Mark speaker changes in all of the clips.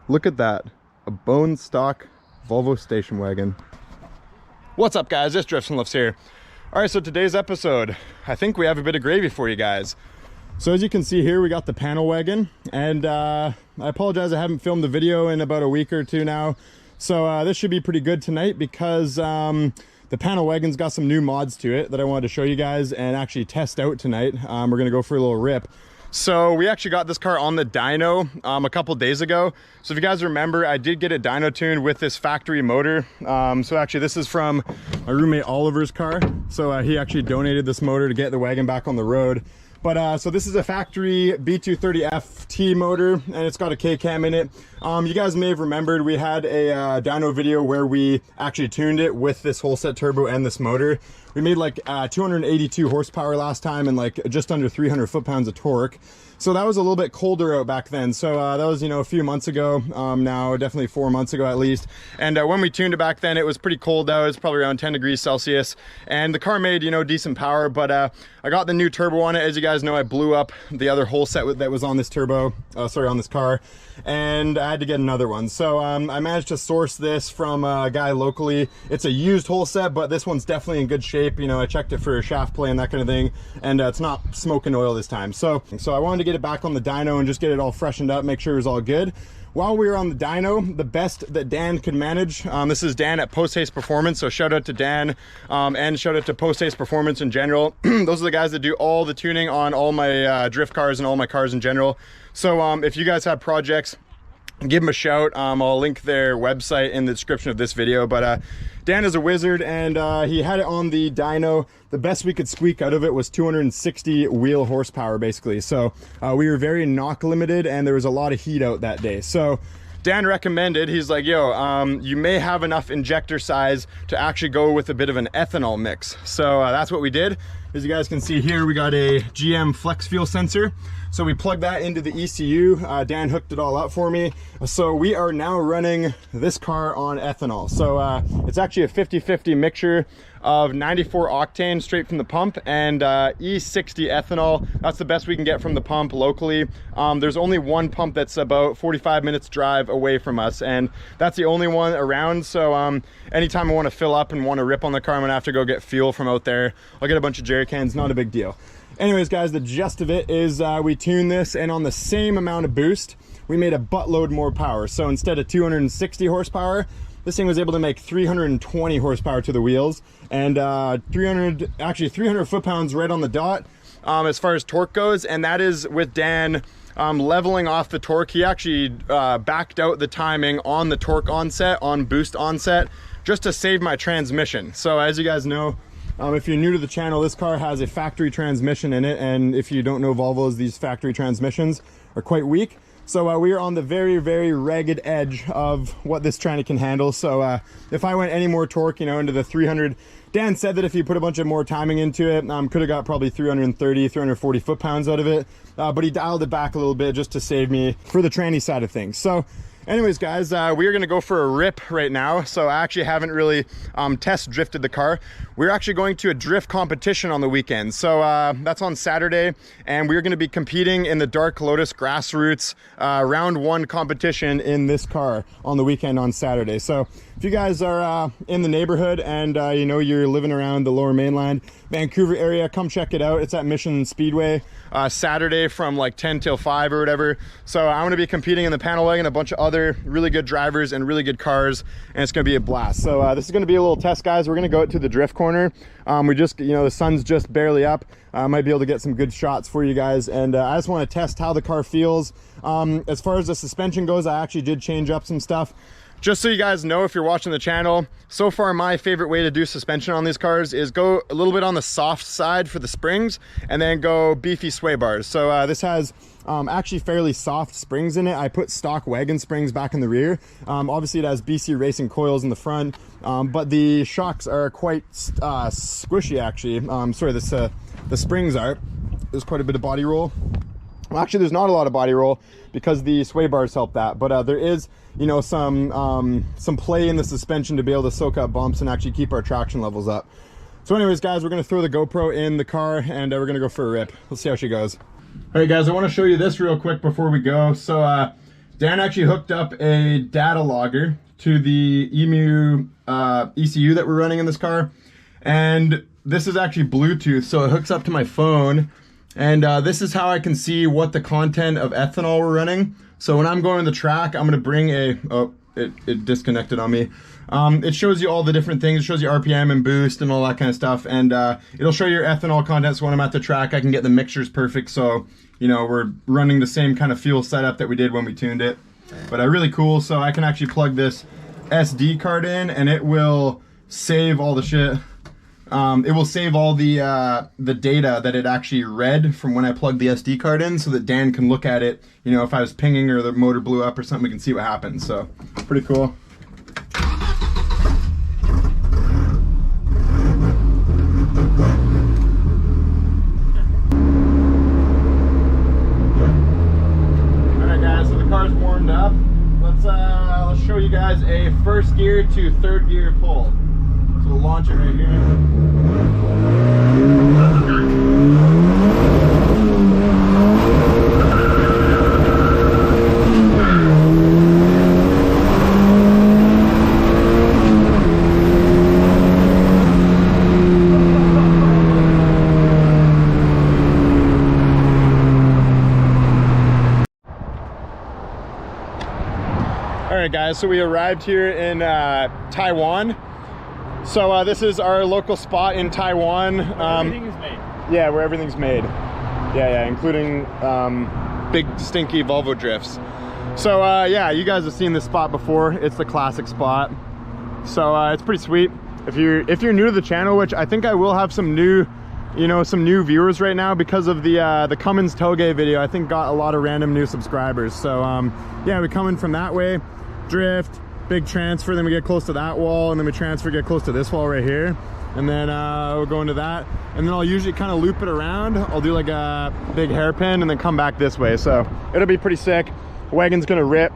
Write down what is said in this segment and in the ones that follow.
Speaker 1: Look at that, a bone stock Volvo station wagon. What's up guys, it's Drifts and Lifts here. All right, so today's episode, I think we have a bit of gravy for you guys. So as you can see here, we got the panel wagon, and I apologize I haven't filmed the video in about a week or two now. So this should be pretty good tonight because the panel wagon's got some new mods to it that I wanted to show you guys and actually test out tonight. We're gonna go for a little rip. So we actually got this car on the dyno a couple days ago. So if you guys remember, I did get it dyno tuned with this factory motor. So actually this is from my roommate Oliver's car. So he actually donated this motor to get the wagon back on the road. But so this is a factory B230FT motor, and it's got a K-cam in it. You guys may have remembered we had a dyno video where we actually tuned it with this whole set turbo and this motor. We made like 282 horsepower last time and like just under 300 foot-pounds of torque. So that was a little bit colder out back then. So that was, you know, a few months ago, now definitely 4 months ago at least. And when we tuned it back then, it was pretty cold out. It's probably around 10 degrees Celsius. And the car made, you know, decent power, but I got the new turbo on it. As you guys know, I blew up the other whole set that was on this turbo, on this car. And I had to get another one. So I managed to source this from a guy locally. It's a used whole set, but this one's definitely in good shape. You know, I checked it for shaft play and that kind of thing, and it's not smoking oil this time. So I wanted to get it back on the dyno and just get it all freshened up, make sure it was all good. While we were on the dyno, the best that Dan could manage, this is Dan at Post Haste Performance, so shout out to Dan, and shout out to Post Haste Performance in general. Those are the guys that do all the tuning on all my drift cars and all my cars in general. So if you guys have projects, give them a shout. I'll link their website in the description of this video. But Dan is a wizard, and he had it on the dyno. The best we could squeak out of it was 260 wheel horsepower, basically. So we were very knock limited, and there was a lot of heat out that day. So Dan recommended, he's like, yo, you may have enough injector size to actually go with a bit of an ethanol mix. So that's what we did. As you guys can see here, we got a GM flex fuel sensor. So we plugged that into the ECU. Dan hooked it all up for me. So we are now running this car on ethanol. So it's actually a 50-50 mixture of 94 octane straight from the pump and E60 ethanol. That's the best we can get from the pump locally. There's only one pump that's about 45 minutes drive away from us, and that's the only one around. So anytime I want to fill up and want to rip on the car, I'm gonna have to go get fuel from out there. I'll get a bunch of jerry cans, not a big deal. Anyways guys, the gist of it is we tuned this, and on the same amount of boost, we made a buttload more power. So instead of 260 horsepower, this thing was able to make 320 horsepower to the wheels, and 300 foot-pounds right on the dot as far as torque goes. And that is with Dan leveling off the torque. He actually backed out the timing on the torque onset, on boost onset, just to save my transmission. So as you guys know, if you're new to the channel, this car has a factory transmission in it, and if you don't know Volvos, these factory transmissions are quite weak. So we are on the very, very ragged edge of what this tranny can handle. So if I went any more torque, you know, into the 300, Dan said that if you put a bunch of more timing into it, could have got probably 330, 340 foot-pounds out of it. But he dialed it back a little bit just to save me for the tranny side of things. So anyways guys, we are gonna go for a rip right now. So I actually haven't really test drifted the car. We're actually going to a drift competition on the weekend. So that's on Saturday, and we're gonna be competing in the Dark Lotus Grassroots round 1 competition in this car on the weekend on Saturday. So if you guys are in the neighborhood and you know, you're living around the Lower Mainland, Vancouver area, come check it out. It's at Mission Speedway Saturday from like 10 till 5 or whatever. So I'm gonna be competing in the panel wagon, a bunch of other really good drivers and really good cars, and it's gonna be a blast. So this is gonna be a little test, guys. We're gonna go out to the drift corner. We just, you know, the sun's just barely up. I might be able to get some good shots for you guys, and I just want to test how the car feels. As far as the suspension goes, I actually did change up some stuff. Just so you guys know, if you're watching the channel, so far my favorite way to do suspension on these cars is go a little bit on the soft side for the springs and then go beefy sway bars. So this has actually fairly soft springs in it. I put stock wagon springs back in the rear. Obviously it has BC Racing coils in the front, but the shocks are quite squishy actually. The springs are. There's quite a bit of body roll. Well, actually there's not a lot of body roll because the sway bars help that, but there is, you know, some play in the suspension to be able to soak up bumps and actually keep our traction levels up. So anyways guys, we're gonna throw the GoPro in the car, and we're gonna go for a rip. Let's see how she goes. All right guys, I want to show you this real quick before we go. So Dan actually hooked up a data logger to the EMU ECU that we're running in this car. And this is actually Bluetooth, so it hooks up to my phone. And this is how I can see what the content of ethanol we're running. So when I'm going on the track, I'm gonna bring a, oh, it disconnected on me. It shows you all the different things. It shows you RPM and boost and all that kind of stuff. And it'll show your ethanol content. So when I'm at the track, I can get the mixtures perfect. So, you know, we're running the same kind of fuel setup that we did when we tuned it. But really cool. So I can actually plug this SD card in and it will save all the shit. It will save all the data that it actually read from when I plugged the SD card in, so that Dan can look at it. You know, if I was pinging or the motor blew up or something, we can see what happens. So, pretty cool. Alright guys, so the car's warmed up. Let's show you guys a first gear to third gear pull. So we'll launch it right here. Alright guys, so we arrived here in Taiwan. So this is our local spot in Taiwan.
Speaker 2: Where everything is made.
Speaker 1: Yeah, where everything's made. Yeah, including big stinky Volvo drifts. So yeah, you guys have seen this spot before. It's the classic spot. So it's pretty sweet. If you're new to the channel, which I think I will have some new, you know, some new viewers right now because of the Cummins Toge video. I think got a lot of random new subscribers. So yeah, we're coming from that way, drift. Big transfer, then we get close to that wall, and then we transfer, get close to this wall right here, and then we'll go into that, and then I'll usually kind of loop it around. I'll do like a big hairpin and then come back this way, so it'll be pretty sick. The wagon's gonna rip.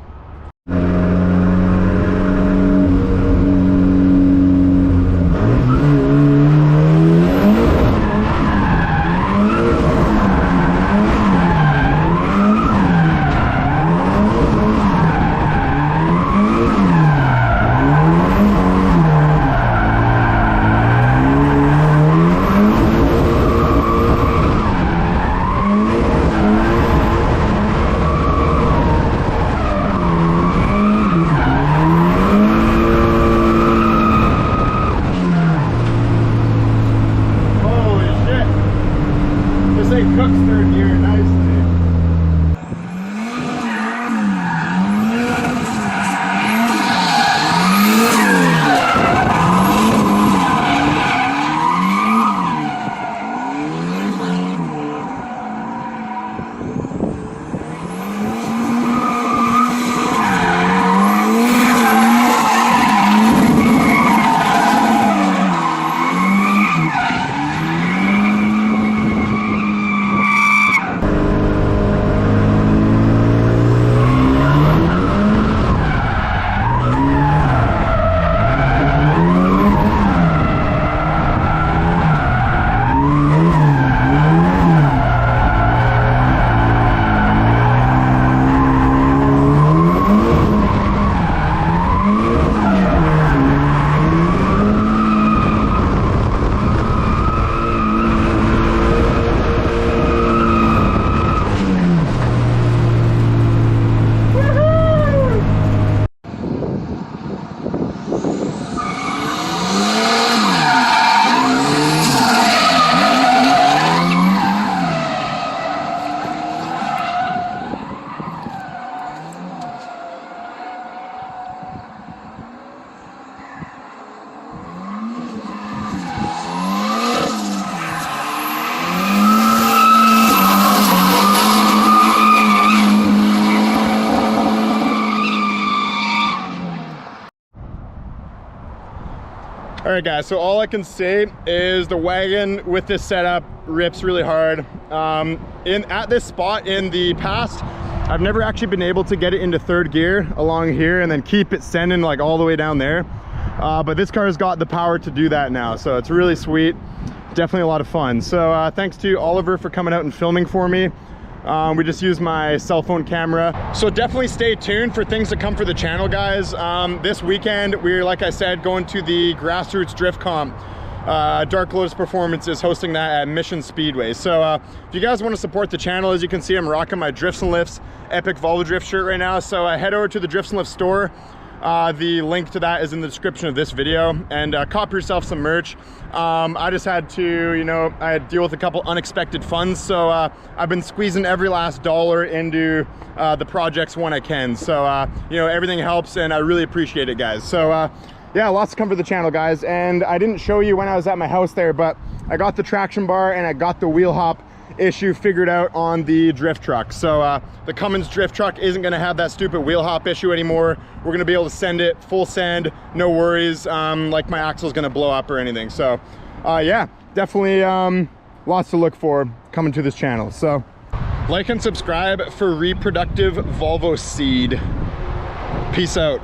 Speaker 1: All right guys, so all I can say is the wagon with this setup rips really hard. At this spot in the past, I've never actually been able to get it into third gear along here and then keep it sending like all the way down there. But this car has got the power to do that now, so it's really sweet. Definitely a lot of fun. So thanks to Oliver for coming out and filming for me. We just use my cell phone camera. So definitely stay tuned for things to come for the channel, guys. This weekend, we're, like I said, going to the Grassroots Drift Comp. Dark Lotus Performance is hosting that at Mission Speedway. So if you guys want to support the channel, as you can see, I'm rocking my Drifts and Lifts Epic Volvo Drift shirt right now. So head over to the Drifts and Lifts store. The link to that is in the description of this video, and cop yourself some merch. I just had to, you know, I had to deal with a couple unexpected funds, so I've been squeezing every last dollar into the projects when I can. So you know, everything helps, and I really appreciate it, guys. So yeah, lots to come for the channel, guys. And I didn't show you when I was at my house there, but I got the traction bar and I got the wheel hop issue figured out on the drift truck. So the Cummins drift truck isn't going to have that stupid wheel hop issue anymore. We're going to be able to send it full send, no worries, like my axle's going to blow up or anything. So yeah, definitely lots to look for coming to this channel. So like and subscribe for reproductive Volvo seed. Peace out.